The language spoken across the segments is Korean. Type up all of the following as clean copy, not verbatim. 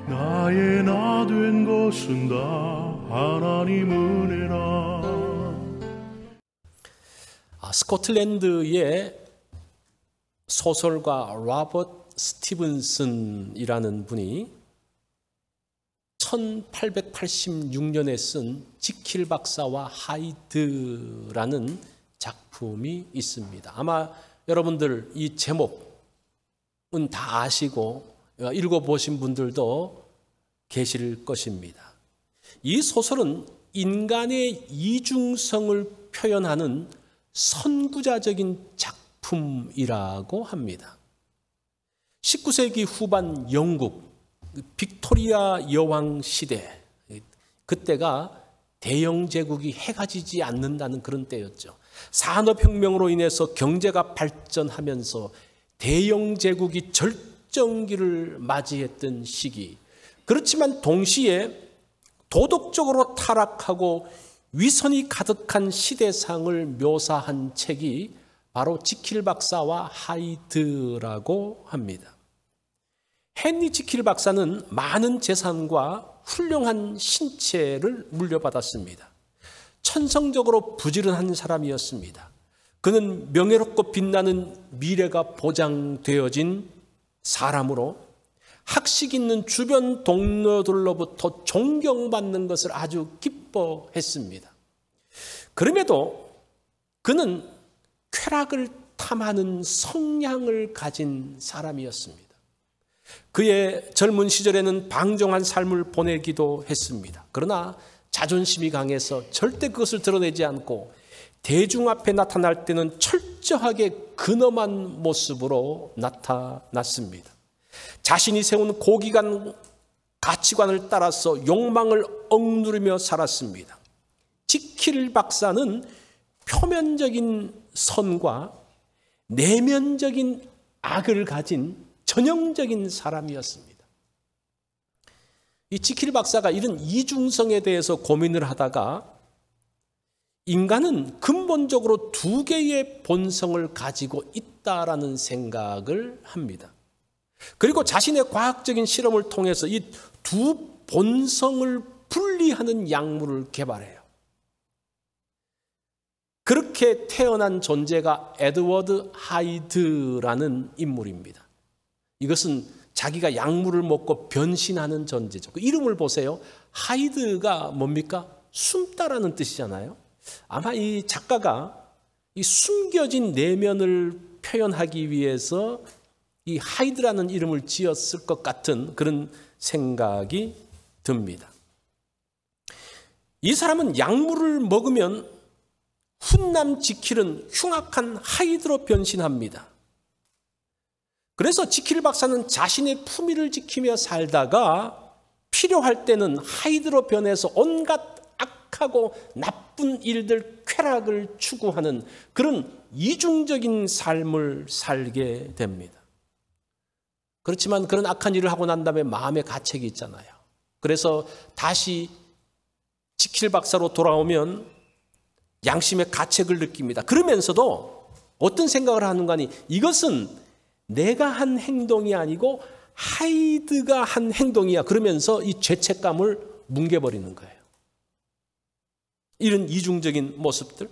나의 나 된 것은 다 하나님 은혜라. 스코틀랜드의 소설가 로버트 스티븐슨이라는 분이 1886년에 쓴 지킬 박사와 하이드라는 작품이 있습니다. 아마 여러분들 이 제목은 다 아시고 읽어보신 분들도 계실 것입니다. 이 소설은 인간의 이중성을 표현하는 선구자적인 작품이라고 합니다. 19세기 후반 영국 빅토리아 여왕 시대, 그때가 대영 제국이 해가 지지 않는다는 그런 때였죠. 산업혁명으로 인해서 경제가 발전하면서 대영 제국이 절정기를 맞이했던 시기. 그렇지만 동시에 도덕적으로 타락하고 위선이 가득한 시대상을 묘사한 책이 바로 지킬 박사와 하이드라고 합니다. 헨리 지킬 박사는 많은 재산과 훌륭한 신체를 물려받았습니다. 천성적으로 부지런한 사람이었습니다. 그는 명예롭고 빛나는 미래가 보장되어진 사람으로 학식 있는 주변 동료들로부터 존경받는 것을 아주 기뻐했습니다. 그럼에도 그는 쾌락을 탐하는 성향을 가진 사람이었습니다. 그의 젊은 시절에는 방종한 삶을 보내기도 했습니다. 그러나 자존심이 강해서 절대 그것을 드러내지 않고 대중 앞에 나타날 때는 철저하게 근엄한 모습으로 나타났습니다. 자신이 세운 고귀한 가치관을 따라서 욕망을 억누르며 살았습니다. 지킬 박사는 표면적인 선과 내면적인 악을 가진 전형적인 사람이었습니다. 이 지킬 박사가 이런 이중성에 대해서 고민을 하다가 인간은 근본적으로 두 개의 본성을 가지고 있다라는 생각을 합니다. 그리고 자신의 과학적인 실험을 통해서 이 두 본성을 분리하는 약물을 개발해요. 그렇게 태어난 존재가 에드워드 하이드라는 인물입니다. 이것은 자기가 약물을 먹고 변신하는 존재죠. 그 이름을 보세요. 하이드가 뭡니까? 숨다라는 뜻이잖아요. 아마 이 작가가 이 숨겨진 내면을 표현하기 위해서 이 하이드라는 이름을 지었을 것 같은 그런 생각이 듭니다. 이 사람은 약물을 먹으면 훈남 지킬은 흉악한 하이드로 변신합니다. 그래서 지킬 박사는 자신의 품위를 지키며 살다가 필요할 때는 하이드로 변해서 온갖 악하고 나쁜 일들, 쾌락을 추구하는 그런 이중적인 삶을 살게 됩니다. 그렇지만 그런 악한 일을 하고 난 다음에 마음의 가책이 있잖아요. 그래서 다시 지킬 박사로 돌아오면 양심의 가책을 느낍니다. 그러면서도 어떤 생각을 하는가 하니 이것은 내가 한 행동이 아니고 하이드가 한 행동이야. 그러면서 이 죄책감을 뭉개버리는 거예요. 이런 이중적인 모습들.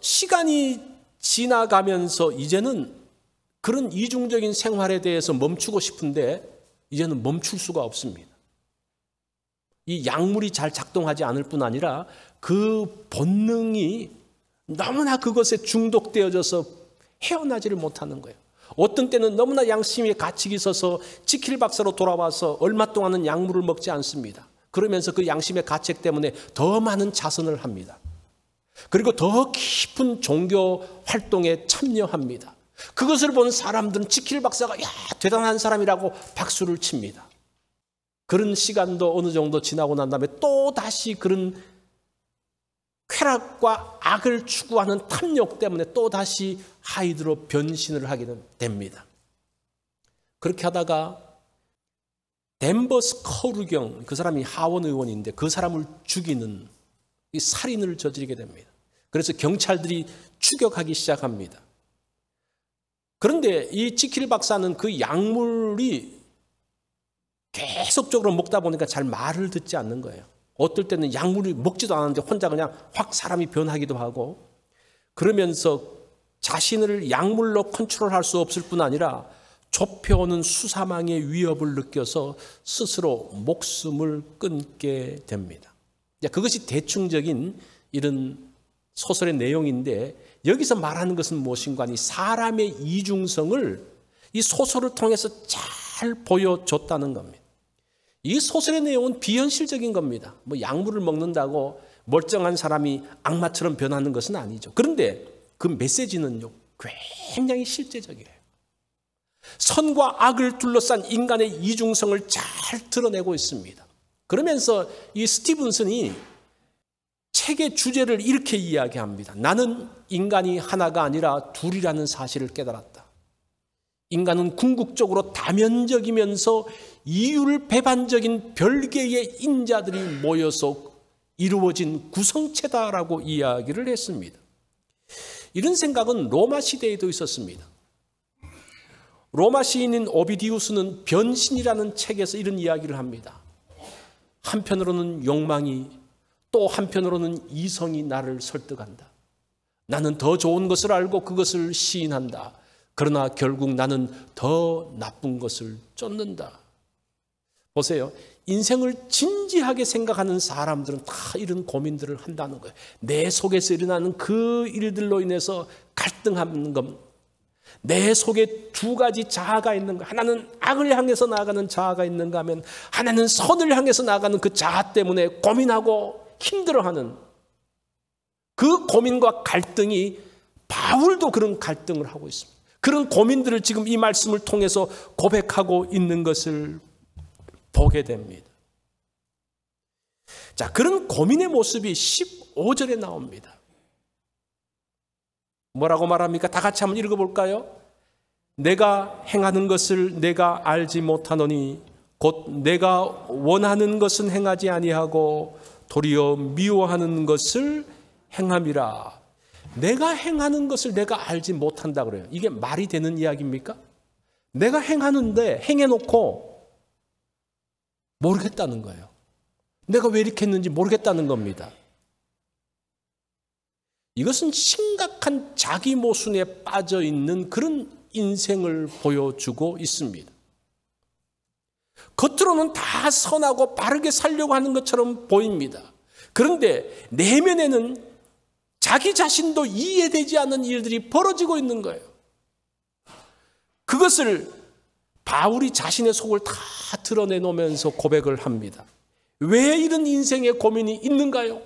시간이 지나가면서 이제는 그런 이중적인 생활에 대해서 멈추고 싶은데 이제는 멈출 수가 없습니다. 이 약물이 잘 작동하지 않을 뿐 아니라 그 본능이 너무나 그것에 중독되어져서 헤어나지를 못하는 거예요. 어떤 때는 너무나 양심에 가책이 있어서 지킬 박사로 돌아와서 얼마 동안은 약물을 먹지 않습니다. 그러면서 그 양심의 가책 때문에 더 많은 자선을 합니다. 그리고 더 깊은 종교 활동에 참여합니다. 그것을 본 사람들은 지킬 박사가 야 대단한 사람이라고 박수를 칩니다. 그런 시간도 어느 정도 지나고 난 다음에 또 다시 그런 쾌락과 악을 추구하는 탐욕 때문에 또 다시 하이드로 변신을 하게 됩니다. 그렇게 하다가 댄버스 커루경, 그 사람이 하원 의원인데 그 사람을 죽이는 이 살인을 저지르게 됩니다. 그래서 경찰들이 추격하기 시작합니다. 그런데 이 지킬 박사는 그 약물이 계속적으로 먹다 보니까 잘 말을 듣지 않는 거예요. 어떨 때는 약물을 먹지도 않았는데 혼자 그냥 확 사람이 변하기도 하고, 그러면서 자신을 약물로 컨트롤할 수 없을 뿐 아니라 좁혀오는 수사망의 위협을 느껴서 스스로 목숨을 끊게 됩니다. 그것이 대충적인 이런 소설의 내용인데, 여기서 말하는 것은 무엇인가 하니 사람의 이중성을 이 소설을 통해서 잘 보여줬다는 겁니다. 이 소설의 내용은 비현실적인 겁니다. 뭐 약물을 먹는다고 멀쩡한 사람이 악마처럼 변하는 것은 아니죠. 그런데 그 메시지는요, 굉장히 실제적이에요. 선과 악을 둘러싼 인간의 이중성을 잘 드러내고 있습니다. 그러면서 이 스티븐슨이 책의 주제를 이렇게 이야기합니다. 나는 인간이 하나가 아니라 둘이라는 사실을 깨달았다. 인간은 궁극적으로 다면적이면서 이율배반적인 별개의 인자들이 모여서 이루어진 구성체다라고 이야기를 했습니다. 이런 생각은 로마 시대에도 있었습니다. 로마 시인인 오비디우스는 변신이라는 책에서 이런 이야기를 합니다. 한편으로는 욕망이, 또 한편으로는 이성이 나를 설득한다. 나는 더 좋은 것을 알고 그것을 시인한다. 그러나 결국 나는 더 나쁜 것을 쫓는다. 보세요. 인생을 진지하게 생각하는 사람들은 다 이런 고민들을 한다는 거예요. 내 속에서 일어나는 그 일들로 인해서 갈등하는 것. 내 속에 두 가지 자아가 있는가. 하나는 악을 향해서 나아가는 자아가 있는가 하면 하나는 선을 향해서 나아가는 그 자아 때문에 고민하고 힘들어하는 그 고민과 갈등이, 바울도 그런 갈등을 하고 있습니다. 그런 고민들을 지금 이 말씀을 통해서 고백하고 있는 것을 보게 됩니다. 자, 그런 고민의 모습이 15절에 나옵니다. 뭐라고 말합니까? 다 같이 한번 읽어볼까요? 내가 행하는 것을 내가 알지 못하노니 곧 내가 원하는 것은 행하지 아니하고 도리어 미워하는 것을 행함이라. 내가 행하는 것을 내가 알지 못한다 그래요. 이게 말이 되는 이야기입니까? 내가 행하는데 행해놓고 모르겠다는 거예요. 내가 왜 이렇게 했는지 모르겠다는 겁니다. 이것은 심각한 자기 모순에 빠져 있는 그런 인생을 보여주고 있습니다. 겉으로는 다 선하고 바르게 살려고 하는 것처럼 보입니다. 그런데 내면에는 자기 자신도 이해되지 않는 일들이 벌어지고 있는 거예요. 그것을 바울이 자신의 속을 다 드러내놓으면서 고백을 합니다. 왜 이런 인생의 고민이 있는가요?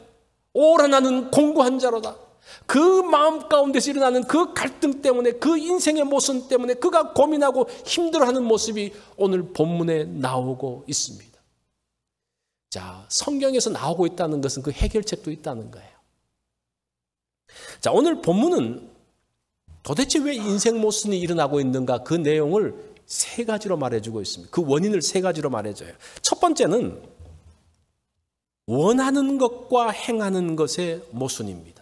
오라 나는 공고한 자로다. 그 마음 가운데서 일어나는 그 갈등 때문에, 그 인생의 모순 때문에 그가 고민하고 힘들어하는 모습이 오늘 본문에 나오고 있습니다. 자, 성경에서 나오고 있다는 것은 그 해결책도 있다는 거예요. 자, 오늘 본문은 도대체 왜 인생 모순이 일어나고 있는가, 그 내용을 세 가지로 말해주고 있습니다. 그 원인을 세 가지로 말해줘요. 첫 번째는 원하는 것과 행하는 것의 모순입니다.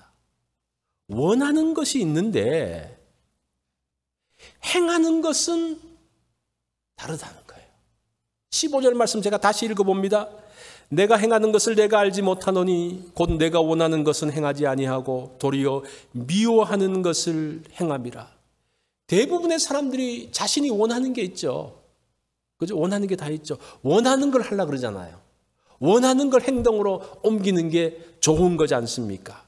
원하는 것이 있는데 행하는 것은 다르다는 거예요. 15절 말씀 제가 다시 읽어봅니다. 내가 행하는 것을 내가 알지 못하노니 곧 내가 원하는 것은 행하지 아니하고 도리어 미워하는 것을 행함이라. 대부분의 사람들이 자신이 원하는 게 있죠. 그죠? 원하는 게 다 있죠. 원하는 걸 하려고 그러잖아요. 원하는 걸 행동으로 옮기는 게 좋은 거지 않습니까?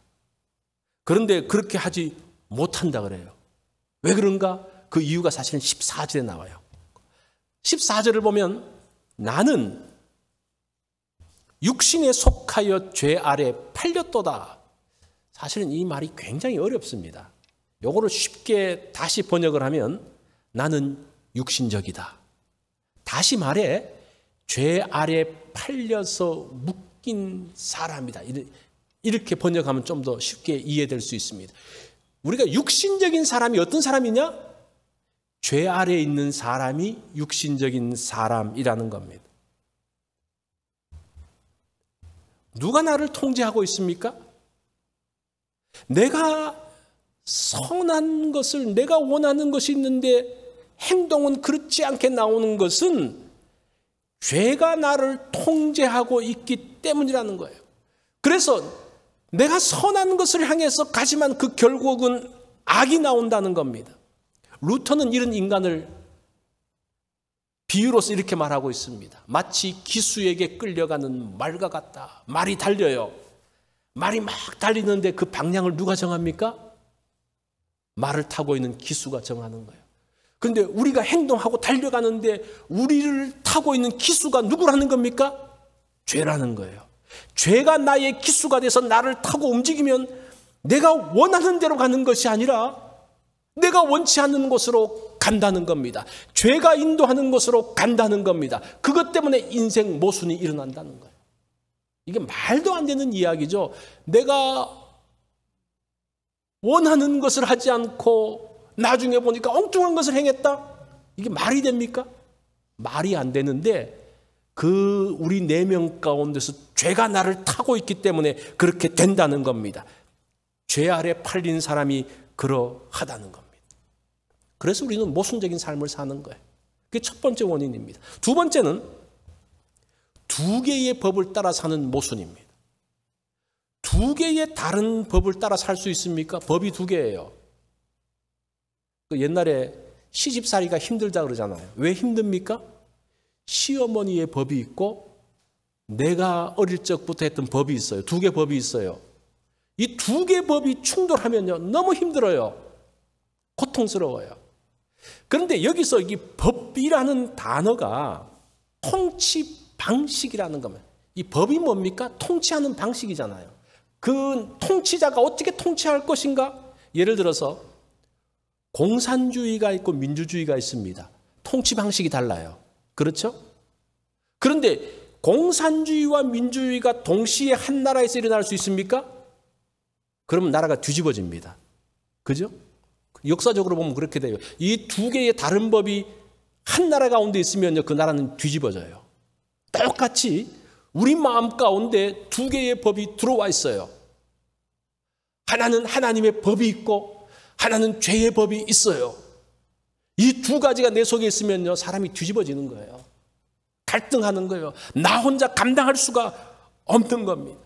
그런데 그렇게 하지 못한다 그래요. 왜 그런가? 그 이유가 사실은 14절에 나와요. 14절을 보면 나는 육신에 속하여 죄 아래 팔렸도다. 사실은 이 말이 굉장히 어렵습니다. 요거를 쉽게 다시 번역을 하면 나는 육신적이다. 다시 말해 죄 아래 팔려서 묶인 사람이다. 이렇게 번역하면 좀 더 쉽게 이해될 수 있습니다. 우리가 육신적인 사람이 어떤 사람이냐? 죄 아래에 있는 사람이 육신적인 사람이라는 겁니다. 누가 나를 통제하고 있습니까? 내가 선한 것을, 내가 원하는 것이 있는데 행동은 그렇지 않게 나오는 것은 죄가 나를 통제하고 있기 때문이라는 거예요. 그래서 내가 선한 것을 향해서 가지만 그 결국은 악이 나온다는 겁니다. 루터는 이런 인간을 비유로서 이렇게 말하고 있습니다. 마치 기수에게 끌려가는 말과 같다. 말이 달려요. 말이 막 달리는데 그 방향을 누가 정합니까? 말을 타고 있는 기수가 정하는 거예요. 그런데 우리가 행동하고 달려가는데 우리를 타고 있는 기수가 누구라는 겁니까? 죄라는 거예요. 죄가 나의 기수가 돼서 나를 타고 움직이면 내가 원하는 대로 가는 것이 아니라 내가 원치 않는 곳으로 간다는 겁니다. 죄가 인도하는 곳으로 간다는 겁니다. 그것 때문에 인생 모순이 일어난다는 거예요. 이게 말도 안 되는 이야기죠. 내가 원하는 것을 하지 않고 나중에 보니까 엉뚱한 것을 행했다? 이게 말이 됩니까? 말이 안 되는데 그 우리 4명 가운데서 죄가 나를 타고 있기 때문에 그렇게 된다는 겁니다. 죄 아래 팔린 사람이 그러하다는 겁니다. 그래서 우리는 모순적인 삶을 사는 거예요. 그게 첫 번째 원인입니다. 두 번째는 2개의 법을 따라 사는 모순입니다. 2개의 다른 법을 따라 살 수 있습니까? 법이 2개예요. 옛날에 시집살이가 힘들다 그러잖아요. 왜 힘듭니까? 시어머니의 법이 있고 내가 어릴 적부터 했던 법이 있어요. 2개 법이 있어요. 이 2개 법이 충돌하면요 너무 힘들어요. 고통스러워요. 그런데 여기서 이 법이라는 단어가 통치 방식이라는 겁니다. 이 법이 뭡니까? 통치하는 방식이잖아요. 그 통치자가 어떻게 통치할 것인가? 예를 들어서 공산주의가 있고 민주주의가 있습니다. 통치 방식이 달라요. 그렇죠? 그런데 공산주의와 민주주의가 동시에 한 나라에서 일어날 수 있습니까? 그러면 나라가 뒤집어집니다. 그죠? 역사적으로 보면 그렇게 돼요. 이 2개의 다른 법이 한 나라 가운데 있으면요, 그 나라는 뒤집어져요. 똑같이 우리 마음 가운데 2개의 법이 들어와 있어요. 하나는 하나님의 법이 있고 하나는 죄의 법이 있어요. 이 2가지가 내 속에 있으면요, 사람이 뒤집어지는 거예요. 갈등하는 거예요. 나 혼자 감당할 수가 없는 겁니다.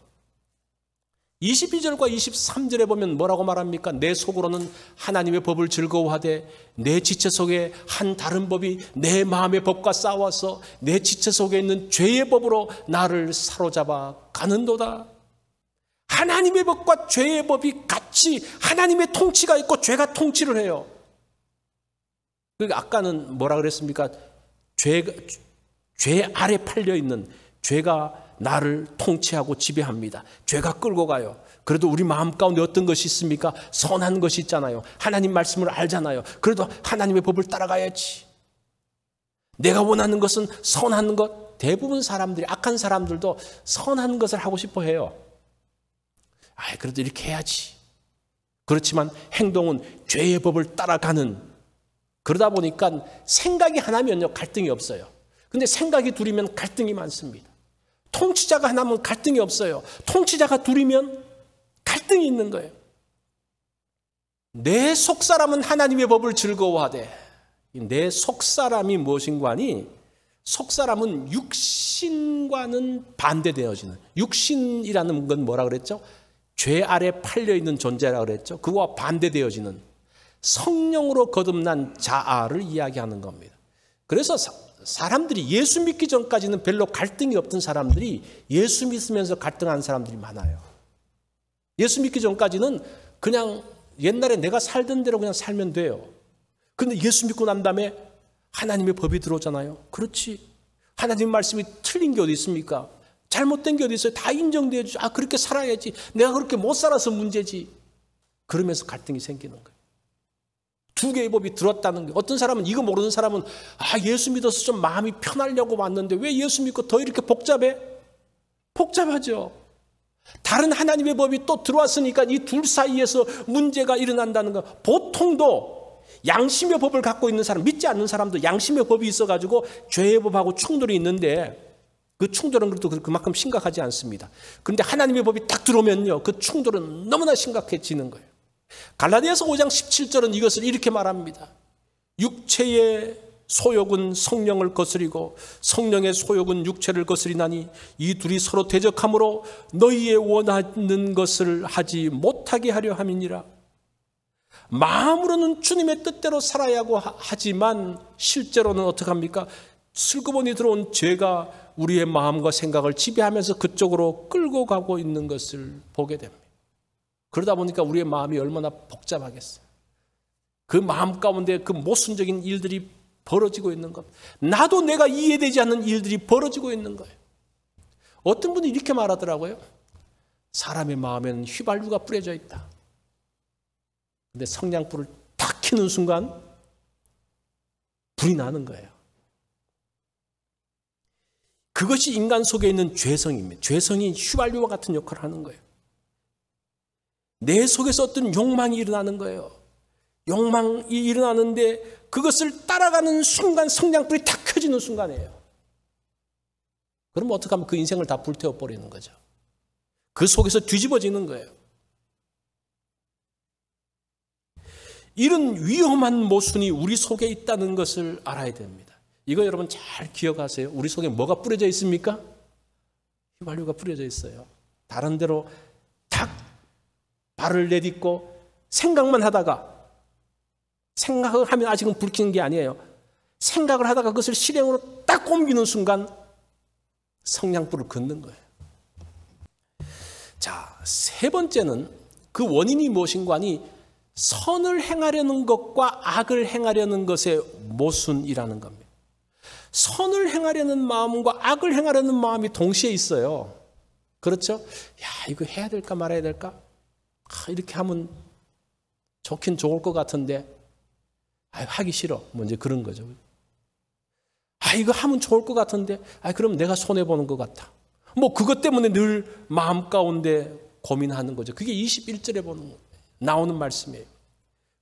22절과 23절에 보면 뭐라고 말합니까? 내 속으로는 하나님의 법을 즐거워하되 내 지체 속에 한 다른 법이 내 마음의 법과 싸워서 내 지체 속에 있는 죄의 법으로 나를 사로잡아 가는도다. 하나님의 법과 죄의 법이 같이 하나님의 통치가 있고 죄가 통치를 해요. 그러니까 아까는 뭐라 그랬습니까? 죄 아래 팔려있는 죄가 나를 통치하고 지배합니다. 죄가 끌고 가요. 그래도 우리 마음 가운데 어떤 것이 있습니까? 선한 것이 있잖아요. 하나님 말씀을 알잖아요. 그래도 하나님의 법을 따라가야지. 내가 원하는 것은 선한 것. 대부분 사람들이, 악한 사람들도 선한 것을 하고 싶어 해요. 그래도 이렇게 해야지. 그렇지만 행동은 죄의 법을 따라가는, 그러다 보니까 생각이 하나면요 갈등이 없어요. 근데 생각이 둘이면 갈등이 많습니다. 통치자가 하나면 갈등이 없어요. 통치자가 둘이면 갈등이 있는 거예요. 내 속사람은 하나님의 법을 즐거워하되, 내 속사람이 무엇인가 하니, 속사람은 육신과는 반대되어지는, 육신이라는 건 뭐라 그랬죠? 죄 아래 팔려있는 존재라 그랬죠. 그거와 반대되어지는 성령으로 거듭난 자아를 이야기하는 겁니다. 그래서 사람들이 예수 믿기 전까지는 별로 갈등이 없던 사람들이 예수 믿으면서 갈등하는 사람들이 많아요. 예수 믿기 전까지는 그냥 옛날에 내가 살던 대로 그냥 살면 돼요. 그런데 예수 믿고 난 다음에 하나님의 법이 들어오잖아요. 그렇지. 하나님 말씀이 틀린 게 어디 있습니까? 잘못된 게 어디 있어요? 다 인정되어야지. 그렇게 살아야지. 내가 그렇게 못 살아서 문제지. 그러면서 갈등이 생기는 거예요. 2개의 법이 들었다는 게, 어떤 사람은, 이거 모르는 사람은 예수 믿어서 좀 마음이 편하려고 왔는데 왜 예수 믿고 더 이렇게 복잡해? 복잡하죠. 다른 하나님의 법이 또 들어왔으니까 이 둘 사이에서 문제가 일어난다는 거. 보통도 양심의 법을 갖고 있는 사람, 믿지 않는 사람도 양심의 법이 있어가지고 죄의 법하고 충돌이 있는데 그 충돌은 그래도 그만큼 심각하지 않습니다. 그런데 하나님의 법이 딱 들어오면요, 그 충돌은 너무나 심각해지는 거예요. 갈라디아서 5장 17절은 이것을 이렇게 말합니다. 육체의 소욕은 성령을 거스리고 성령의 소욕은 육체를 거스리나니 이 둘이 서로 대적함으로 너희의 원하는 것을 하지 못하게 하려 함이니라. 마음으로는 주님의 뜻대로 살아야 하고 하지만 실제로는 어떻게 합니까? 슬그머니 들어온 죄가 우리의 마음과 생각을 지배하면서 그쪽으로 끌고 가고 있는 것을 보게 됩니다. 그러다 보니까 우리의 마음이 얼마나 복잡하겠어요. 그 마음 가운데 그 모순적인 일들이 벌어지고 있는 것. 나도 내가 이해되지 않는 일들이 벌어지고 있는 거예요. 어떤 분이 이렇게 말하더라고요. 사람의 마음에는 휘발유가 뿌려져 있다. 근데 성냥불을 탁 켜는 순간 불이 나는 거예요. 그것이 인간 속에 있는 죄성입니다. 죄성이 휘발유와 같은 역할을 하는 거예요. 내 속에서 어떤 욕망이 일어나는 거예요. 욕망이 일어나는데 그것을 따라가는 순간 성냥불이 탁 켜지는 순간이에요. 그럼 어떻게 하면 그 인생을 다 불태워버리는 거죠. 그 속에서 뒤집어지는 거예요. 이런 위험한 모순이 우리 속에 있다는 것을 알아야 됩니다. 이거 여러분 잘 기억하세요. 우리 속에 뭐가 뿌려져 있습니까? 휘발유가 뿌려져 있어요. 다른 데로 탁 발을 내딛고 생각만 하다가, 생각을 하면 아직은 불 켜는 게 아니에요. 생각을 하다가 그것을 실행으로 딱 옮기는 순간 성냥불을 걷는 거예요. 자, 세 번째는 그 원인이 무엇인가 하니 선을 행하려는 것과 악을 행하려는 것의 모순이라는 겁니다. 선을 행하려는 마음과 악을 행하려는 마음이 동시에 있어요. 그렇죠? 야, 이거 해야 될까 말아야 될까? 이렇게 하면 좋긴 좋을 것 같은데 하기 싫어. 뭐 이제 그런 거죠. 이거 하면 좋을 것 같은데 그럼 내가 손해보는 것 같아. 뭐 그것 때문에 늘 마음 가운데 고민하는 거죠. 그게 21절에 나오는 말씀이에요.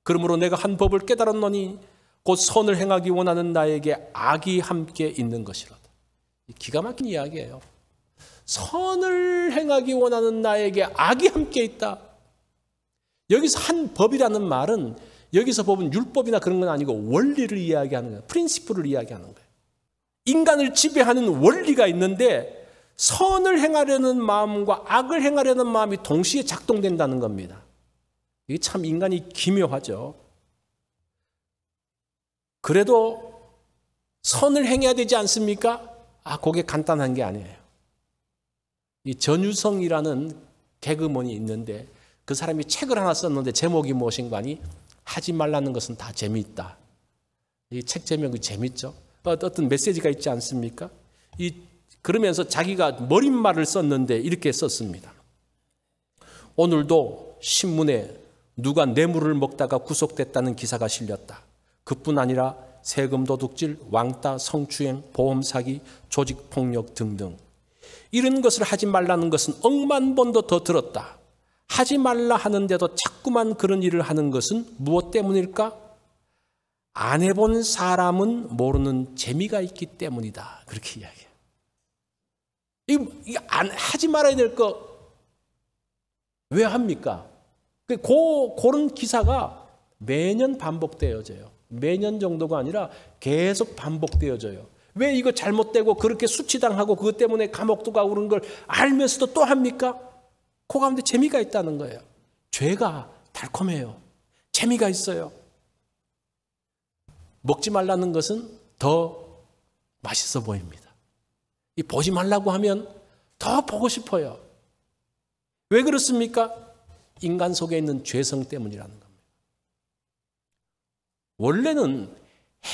그러므로 내가 한 법을 깨달았노니 곧 선을 행하기 원하는 나에게 악이 함께 있는 것이로다. 기가 막힌 이야기예요. 선을 행하기 원하는 나에게 악이 함께 있다. 여기서 한 법이라는 말은 여기서 법은 율법이나 그런 건 아니고 원리를 이야기하는 거예요. 프린시플을 이야기하는 거예요. 인간을 지배하는 원리가 있는데 선을 행하려는 마음과 악을 행하려는 마음이 동시에 작동된다는 겁니다. 이게 참 인간이 기묘하죠. 그래도 선을 행해야 되지 않습니까? 그게 간단한 게 아니에요. 이 전유성이라는 개그맨이 있는데 그 사람이 책을 하나 썼는데 제목이 무엇인가 하니 하지 말라는 것은 다 재미있다. 이 책 제목이 재밌죠. 어떤 메시지가 있지 않습니까? 그러면서 자기가 머릿말을 썼는데 이렇게 썼습니다. 오늘도 신문에 누가 뇌물을 먹다가 구속됐다는 기사가 실렸다. 그뿐 아니라 세금 도둑질, 왕따, 성추행, 보험 사기, 조직 폭력 등등. 이런 것을 하지 말라는 것은 억만 번도 더 들었다. 하지 말라 하는데도 자꾸만 그런 일을 하는 것은 무엇 때문일까? 안 해본 사람은 모르는 재미가 있기 때문이다. 그렇게 이야기해요. 하지 말아야 될 거 왜 합니까? 그런 기사가 매년 반복되어져요. 매년 정도가 아니라 계속 반복되어져요. 왜 이거 잘못되고 그렇게 수치당하고 그것 때문에 감옥도 가고 그런 걸 알면서도 또 합니까? 그 가운데 재미가 있다는 거예요. 죄가 달콤해요. 재미가 있어요. 먹지 말라는 것은 더 맛있어 보입니다. 보지 말라고 하면 더 보고 싶어요. 왜 그렇습니까? 인간 속에 있는 죄성 때문이라는 겁니다. 원래는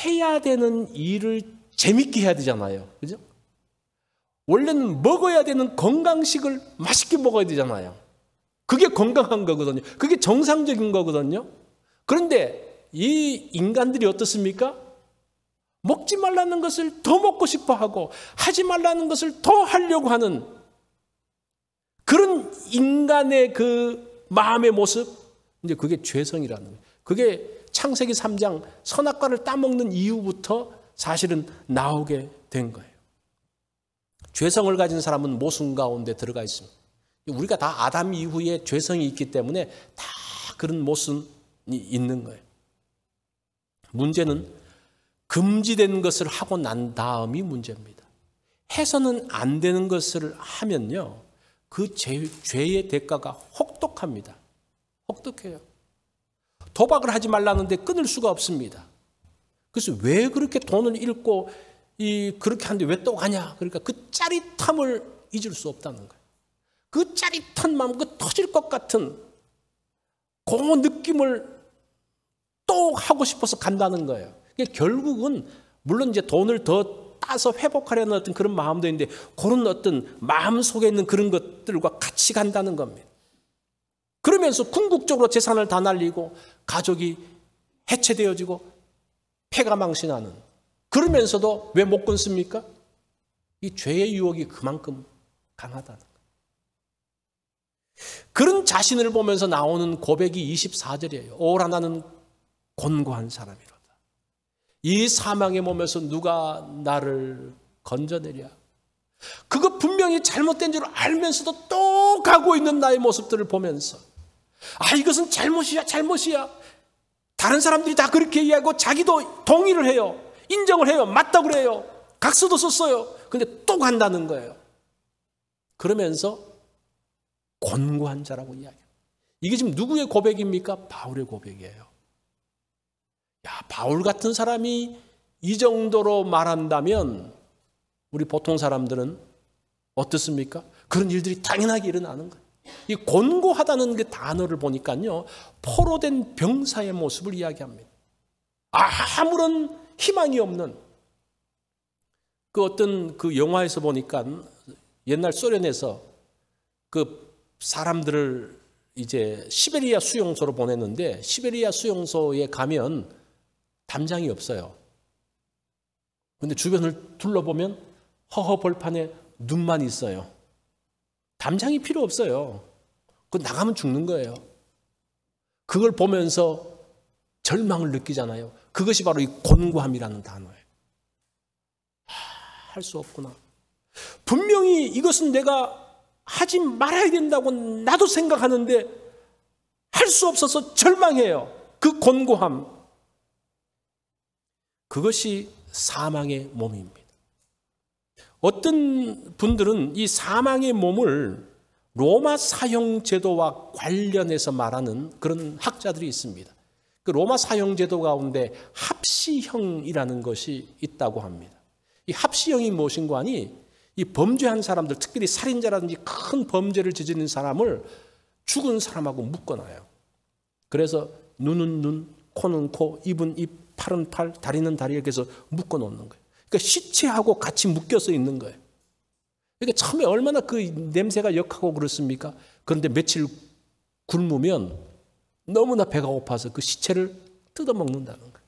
해야 되는 일을 재밌게 해야 되잖아요. 그죠? 원래는 먹어야 되는 건강식을 맛있게 먹어야 되잖아요. 그게 건강한 거거든요. 그게 정상적인 거거든요. 그런데 이 인간들이 어떻습니까? 먹지 말라는 것을 더 먹고 싶어 하고 하지 말라는 것을 더 하려고 하는 그런 인간의 그 마음의 모습, 이제 그게 죄성이라는 거예요. 그게 창세기 3장 선악과를 따먹는 이후부터 사실은 나오게 된 거예요. 죄성을 가진 사람은 모순 가운데 들어가 있습니다. 우리가 다 아담 이후에 죄성이 있기 때문에 다 그런 모순이 있는 거예요. 문제는 금지된 것을 하고 난 다음이 문제입니다. 해서는 안 되는 것을 하면요, 그 죄의 대가가 혹독합니다. 혹독해요. 도박을 하지 말라는데 끊을 수가 없습니다. 그래서 왜 그렇게 돈을 잃고 그렇게 하는데 왜 또 가냐? 그러니까 그 짜릿함을 잊을 수 없다는 거예요. 그 짜릿한 마음, 그 터질 것 같은 그 느낌을 또 하고 싶어서 간다는 거예요. 결국은 물론 이제 돈을 더 따서 회복하려는 어떤 그런 마음도 있는데 그런 어떤 마음 속에 있는 그런 것들과 같이 간다는 겁니다. 그러면서 궁극적으로 재산을 다 날리고 가족이 해체되어지고 패가망신하는, 그러면서도 왜 못 끊습니까? 이 죄의 유혹이 그만큼 강하다는 거예요. 그런 자신을 보면서 나오는 고백이 24절이에요. 오라 나는 곤고한 사람이로다. 이 사망의 몸에서 누가 나를 건져내랴. 그거 분명히 잘못된 줄 알면서도 또 가고 있는 나의 모습들을 보면서 이것은 잘못이야 잘못이야. 다른 사람들이 다 그렇게 이해하고 자기도 동의를 해요. 인정을 해요. 맞다고 그래요. 각서도 썼어요. 근데 또 간다는 거예요. 그러면서 곤고한 자라고 이야기해요. 이게 지금 누구의 고백입니까? 바울의 고백이에요. 바울 같은 사람이 이 정도로 말한다면 우리 보통 사람들은 어떻습니까? 그런 일들이 당연하게 일어나는 거예요. 이 곤고하다는 그 단어를 보니까요, 포로된 병사의 모습을 이야기합니다. 아무런 희망이 없는, 그 어떤 그 영화에서 보니까 옛날 소련에서 그 사람들을 이제 시베리아 수용소로 보냈는데, 시베리아 수용소에 가면 담장이 없어요. 근데 주변을 둘러보면 허허벌판에 눈만 있어요. 담장이 필요 없어요. 그거 나가면 죽는 거예요. 그걸 보면서 절망을 느끼잖아요. 그것이 바로 이 곤고함이라는 단어예요. 할 수 없구나. 분명히 이것은 내가 하지 말아야 된다고 나도 생각하는데 할 수 없어서 절망해요. 그 곤고함. 그것이 사망의 몸입니다. 어떤 분들은 이 사망의 몸을 로마 사형 제도와 관련해서 말하는 그런 학자들이 있습니다. 그 로마 사형 제도 가운데 합시형이라는 것이 있다고 합니다. 이 합시형이 무엇인가 하니, 이 범죄한 사람들, 특별히 살인자라든지 큰 범죄를 저지른 사람을 죽은 사람하고 묶어놔요. 그래서 눈은 눈, 코는 코, 입은 입, 팔은 팔, 다리는 다리, 이렇게 해서 묶어놓는 거예요. 그러니까 시체하고 같이 묶여서 있는 거예요. 그러니까 처음에 얼마나 그 냄새가 역하고 그렇습니까? 그런데 며칠 굶으면 너무나 배가 고파서 그 시체를 뜯어먹는다는 거예요.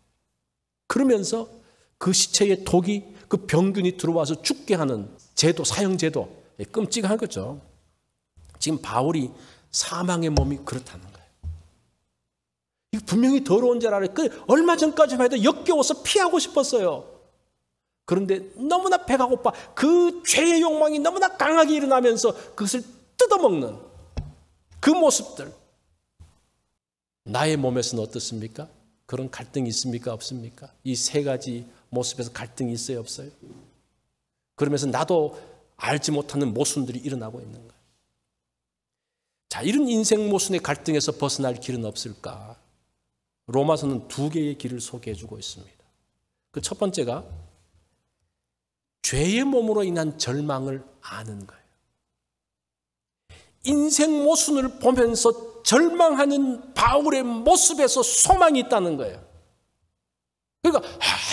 그러면서 그 시체에 독이, 그 병균이 들어와서 죽게 하는 제도, 사형제도, 끔찍한 거죠. 지금 바울이 사망의 몸이 그렇다는 거예요. 이거 분명히 더러운 줄 알아요. 얼마 전까지만 해도 역겨워서 피하고 싶었어요. 그런데 너무나 배가 고파, 그 죄의 욕망이 너무나 강하게 일어나면서 그것을 뜯어먹는 그 모습들. 나의 몸에서는 어떻습니까? 그런 갈등이 있습니까? 없습니까? 이 세 가지 모습에서 갈등이 있어요? 없어요? 그러면서 나도 알지 못하는 모순들이 일어나고 있는 거예요. 자, 이런 인생 모순의 갈등에서 벗어날 길은 없을까? 로마서는 두 개의 길을 소개해 주고 있습니다. 그 첫 번째가 죄의 몸으로 인한 절망을 아는 거예요. 인생 모순을 보면서 절망하는 바울의 모습에서 소망이 있다는 거예요. 그러니까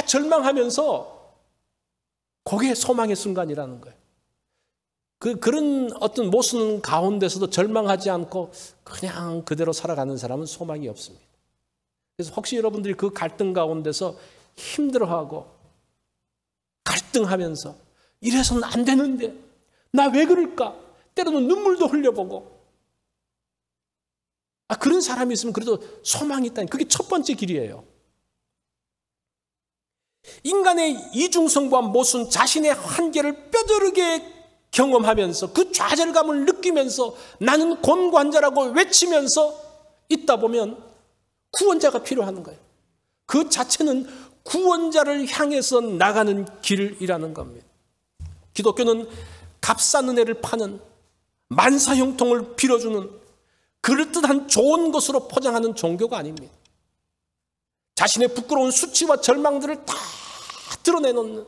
절망하면서 그게 소망의 순간이라는 거예요. 그런 어떤 모순 가운데서도 절망하지 않고 그냥 그대로 살아가는 사람은 소망이 없습니다. 그래서 혹시 여러분들이 그 갈등 가운데서 힘들어하고 갈등하면서 이래서는 안 되는데 나 왜 그럴까? 때로는 눈물도 흘려보고 그런 사람이 있으면 그래도 소망이 있다니, 그게 첫 번째 길이에요. 인간의 이중성과 모순, 자신의 한계를 뼈저리게 경험하면서 그 좌절감을 느끼면서 나는 곤고한 자라고 외치면서 있다 보면 구원자가 필요한 거예요. 그 자체는 구원자를 향해서 나가는 길이라는 겁니다. 기독교는 값싼 은혜를 파는, 만사형통을 빌어주는 그럴듯한 좋은 것으로 포장하는 종교가 아닙니다. 자신의 부끄러운 수치와 절망들을 다 드러내놓는,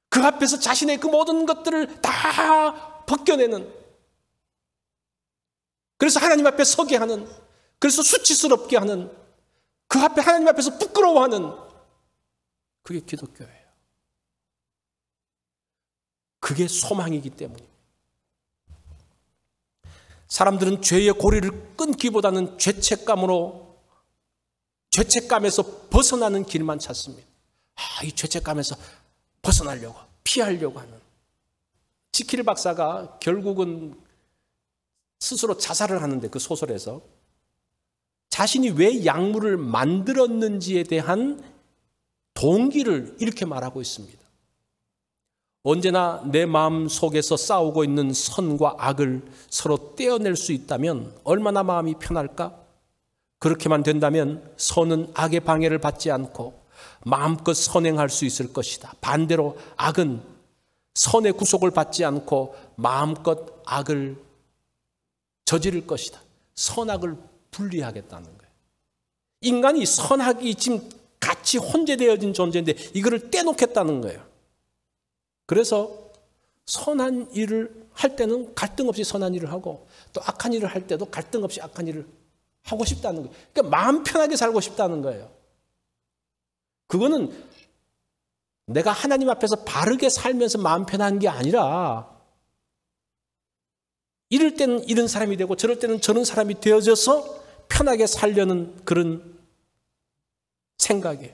그 앞에서 자신의 그 모든 것들을 다 벗겨내는, 그래서 하나님 앞에 서게 하는, 그래서 수치스럽게 하는, 그 앞에 하나님 앞에서 부끄러워하는, 그게 기독교예요. 그게 소망이기 때문입니다. 사람들은 죄의 고리를 끊기보다는 죄책감에서 벗어나는 길만 찾습니다. 이 죄책감에서 벗어나려고, 피하려고 하는. 지킬 박사가 결국은 스스로 자살을 하는데, 그 소설에서 자신이 왜 약물을 만들었는지에 대한 동기를 이렇게 말하고 있습니다. 언제나 내 마음 속에서 싸우고 있는 선과 악을 서로 떼어낼 수 있다면 얼마나 마음이 편할까? 그렇게만 된다면 선은 악의 방해를 받지 않고 마음껏 선행할 수 있을 것이다. 반대로 악은 선의 구속을 받지 않고 마음껏 악을 저지를 것이다. 선악을 분리하겠다는 거예요. 인간이 선악이 지금 같이 혼재되어진 존재인데 이거를 떼놓겠다는 거예요. 그래서 선한 일을 할 때는 갈등 없이 선한 일을 하고, 또 악한 일을 할 때도 갈등 없이 악한 일을 하고 싶다는 거예요. 그러니까 마음 편하게 살고 싶다는 거예요. 그거는 내가 하나님 앞에서 바르게 살면서 마음 편한 게 아니라, 이럴 때는 이런 사람이 되고 저럴 때는 저런 사람이 되어져서 편하게 살려는 그런 생각이에요.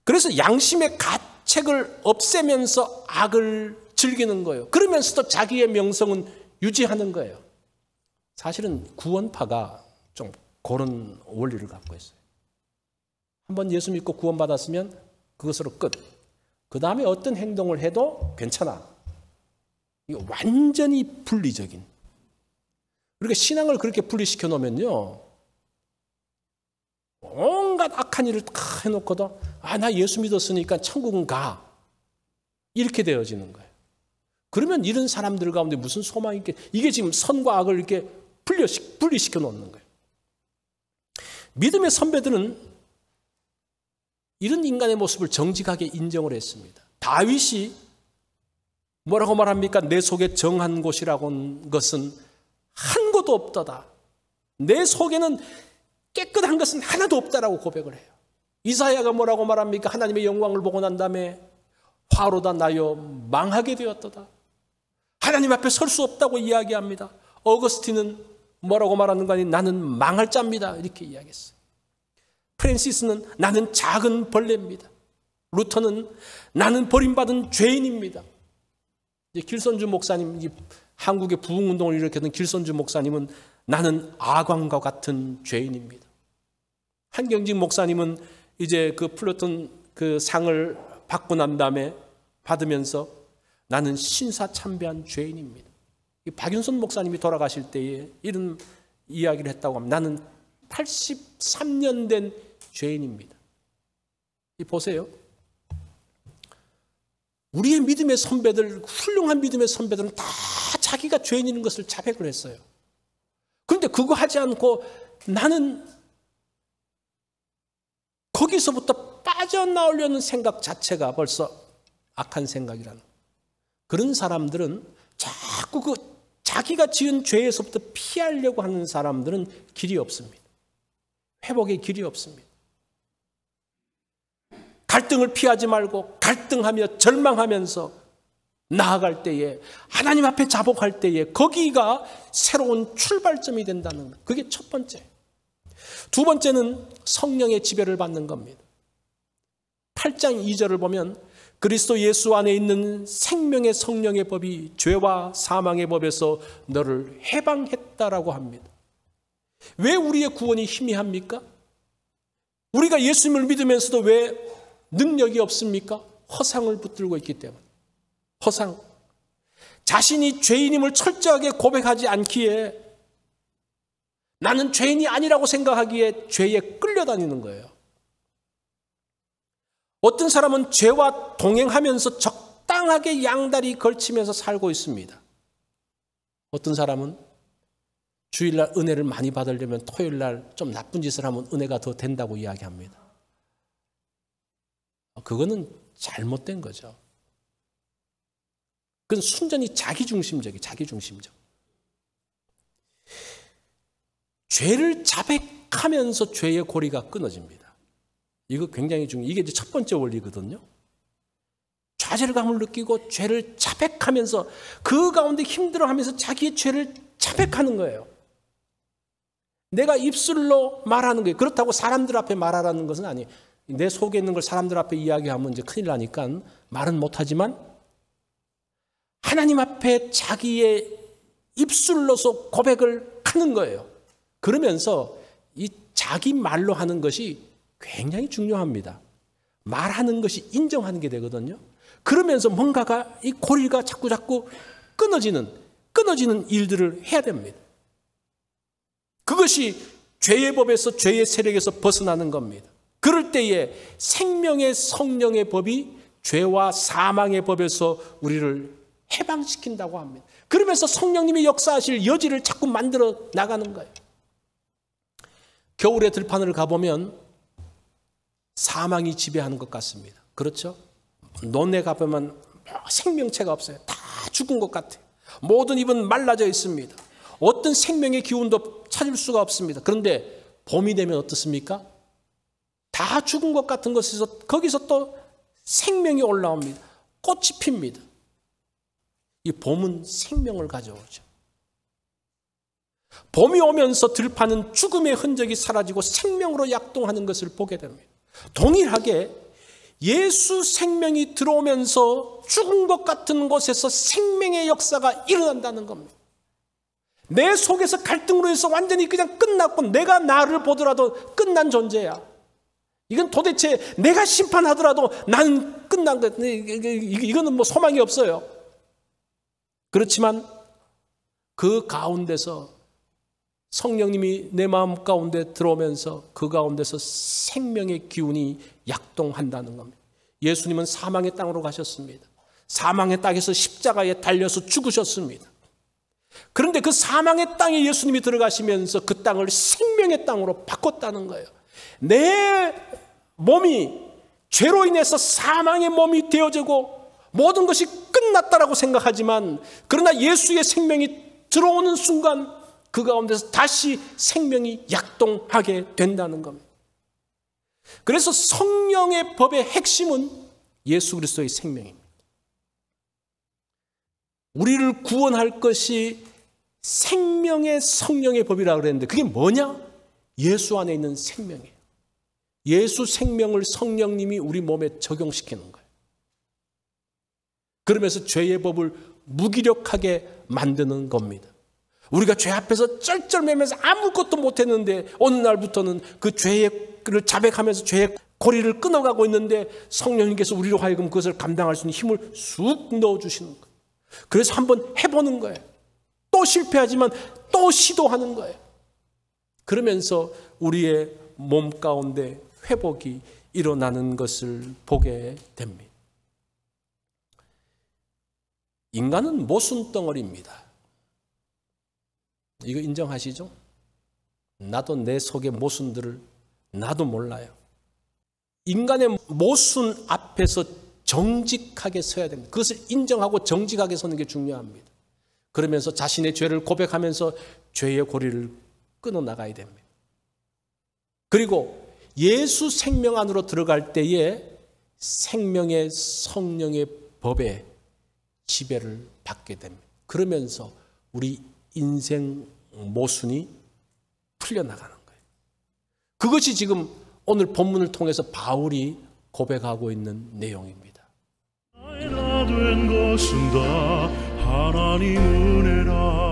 그래서 양심의 가책을 없애면서 악을 즐기는 거예요. 그러면서도 자기의 명성은 유지하는 거예요. 사실은 구원파가 좀 그런 원리를 갖고 있어요. 한번 예수 믿고 구원받았으면 그것으로 끝. 그 다음에 어떤 행동을 해도 괜찮아. 이거 완전히 분리적인. 그러니까 신앙을 그렇게 분리시켜 놓으면요, 온갖 악한 일을 다 해놓고도 나 예수 믿었으니까 천국은 가, 이렇게 되어지는 거예요. 그러면 이런 사람들 가운데 무슨 소망이 있게, 이게 지금 선과 악을 이렇게 분리시켜 놓는 거예요. 믿음의 선배들은 이런 인간의 모습을 정직하게 인정을 했습니다. 다윗이 뭐라고 말합니까? 내 속에 정한 곳이라고 하는 것은 한 곳도 없도다. 내 속에는 깨끗한 것은 하나도 없다라고 고백을 해요. 이사야가 뭐라고 말합니까? 하나님의 영광을 보고 난 다음에 화로다 나여 망하게 되었도다. 하나님 앞에 설 수 없다고 이야기합니다. 어거스틴은 뭐라고 말하는가 하니 나는 망할 자입니다, 이렇게 이야기했어요. 프랜시스는 나는 작은 벌레입니다. 루터는 나는 버림받은 죄인입니다. 길선주 목사님, 한국의 부흥운동을 일으켰던 길선주 목사님은 나는 아광과 같은 죄인입니다. 한경직 목사님은 이제 그 플루톤 그 상을 받고 난 다음에 받으면서 나는 신사참배한 죄인입니다. 박윤선 목사님이 돌아가실 때에 이런 이야기를 했다고 합니다. 나는 83년 된 죄인입니다. 보세요. 우리의 믿음의 선배들, 훌륭한 믿음의 선배들은 다 자기가 죄인인 것을 자백을 했어요. 그런데 그거 하지 않고 나는 거기서부터 빠져나오려는 생각 자체가 벌써 악한 생각이라는, 그런 사람들은 자꾸 그 자기가 지은 죄에서부터 피하려고 하는 사람들은 길이 없습니다. 회복의 길이 없습니다. 갈등을 피하지 말고 갈등하며 절망하면서 나아갈 때에, 하나님 앞에 자복할 때에 거기가 새로운 출발점이 된다는 것. 그게 첫 번째. 두 번째는 성령의 지배를 받는 겁니다. 8장 2절을 보면 그리스도 예수 안에 있는 생명의 성령의 법이 죄와 사망의 법에서 너를 해방했다라고 합니다. 왜 우리의 구원이 희미합니까? 우리가 예수님을 믿으면서도 왜 능력이 없습니까? 허상을 붙들고 있기 때문에. 허상. 자신이 죄인임을 철저하게 고백하지 않기에, 나는 죄인이 아니라고 생각하기에 죄에 끌려다니는 거예요. 어떤 사람은 죄와 동행하면서 적당하게 양다리 걸치면서 살고 있습니다. 어떤 사람은 주일날 은혜를 많이 받으려면 토요일날 좀 나쁜 짓을 하면 은혜가 더 된다고 이야기합니다. 그거는 잘못된 거죠. 그건 순전히 자기중심적이에요. 자기중심적. 죄를 자백하면서 죄의 고리가 끊어집니다. 이거 굉장히 중요해요. 이게 이제 첫 번째 원리거든요. 좌절감을 느끼고 죄를 자백하면서 그 가운데 힘들어하면서 자기의 죄를 자백하는 거예요. 내가 입술로 말하는 거예요. 그렇다고 사람들 앞에 말하라는 것은 아니에요. 내 속에 있는 걸 사람들 앞에 이야기하면 이제 큰일 나니까 말은 못하지만 하나님 앞에 자기의 입술로서 고백을 하는 거예요. 그러면서 이 자기 말로 하는 것이 굉장히 중요합니다. 말하는 것이 인정하는 게 되거든요. 그러면서 뭔가가 이 고리가 자꾸 끊어지는 일들을 해야 됩니다. 그것이 죄의 법에서 죄의 세력에서 벗어나는 겁니다. 그럴 때에 생명의 성령의 법이 죄와 사망의 법에서 우리를 해방시킨다고 합니다. 그러면서 성령님이 역사하실 여지를 자꾸 만들어 나가는 거예요. 겨울에 들판을 가보면 사망이 지배하는 것 같습니다. 그렇죠? 논에 가보면 생명체가 없어요. 다 죽은 것 같아요. 모든 잎은 말라져 있습니다. 어떤 생명의 기운도 찾을 수가 없습니다. 그런데 봄이 되면 어떻습니까? 다 죽은 것 같은 것에서 거기서 또 생명이 올라옵니다. 꽃이 핍니다. 이 봄은 생명을 가져오죠. 봄이 오면서 들판은 죽음의 흔적이 사라지고 생명으로 약동하는 것을 보게 됩니다. 동일하게 예수 생명이 들어오면서 죽은 것 같은 곳에서 생명의 역사가 일어난다는 겁니다. 내 속에서 갈등으로 해서 완전히 그냥 끝났고 내가 나를 보더라도 끝난 존재야. 이건 도대체 내가 심판하더라도 나는 끝난 것. 이거는 뭐 소망이 없어요. 그렇지만 그 가운데서 성령님이 내 마음 가운데 들어오면서 그 가운데서 생명의 기운이 약동한다는 겁니다. 예수님은 사망의 땅으로 가셨습니다. 사망의 땅에서 십자가에 달려서 죽으셨습니다. 그런데 그 사망의 땅에 예수님이 들어가시면서 그 땅을 생명의 땅으로 바꿨다는 거예요. 내 몸이 죄로 인해서 사망의 몸이 되어지고 모든 것이 끝났다라고 생각하지만 그러나 예수의 생명이 들어오는 순간 그 가운데서 다시 생명이 약동하게 된다는 겁니다. 그래서 성령의 법의 핵심은 예수 그리스도의 생명입니다. 우리를 구원할 것이 생명의 성령의 법이라고 그랬는데 그게 뭐냐? 예수 안에 있는 생명이에요. 예수 생명을 성령님이 우리 몸에 적용시키는 거예요. 그러면서 죄의 법을 무기력하게 만드는 겁니다. 우리가 죄 앞에서 쩔쩔매면서 아무것도 못했는데 어느 날부터는 그 죄를 자백하면서 죄의 고리를 끊어가고 있는데 성령님께서 우리로 하여금 그것을 감당할 수 있는 힘을 쑥 넣어주시는 거예요. 그래서 한번 해보는 거예요. 또 실패하지만 또 시도하는 거예요. 그러면서 우리의 몸 가운데 회복이 일어나는 것을 보게 됩니다. 인간은 모순 덩어리입니다. 이거 인정하시죠? 나도 내 속의 모순들을 나도 몰라요. 인간의 모순 앞에서 정직하게 서야 됩니다. 그것을 인정하고 정직하게 서는 게 중요합니다. 그러면서 자신의 죄를 고백하면서 죄의 고리를 끊어나가야 됩니다. 그리고 예수 생명 안으로 들어갈 때에 생명의 성령의 법에 지배를 받게 됩니다. 그러면서 우리 인생 모순이 풀려나가는 거예요. 그것이 지금 오늘 본문을 통해서 바울이 고백하고 있는 내용입니다. 된 것은 다 하나님 은혜라.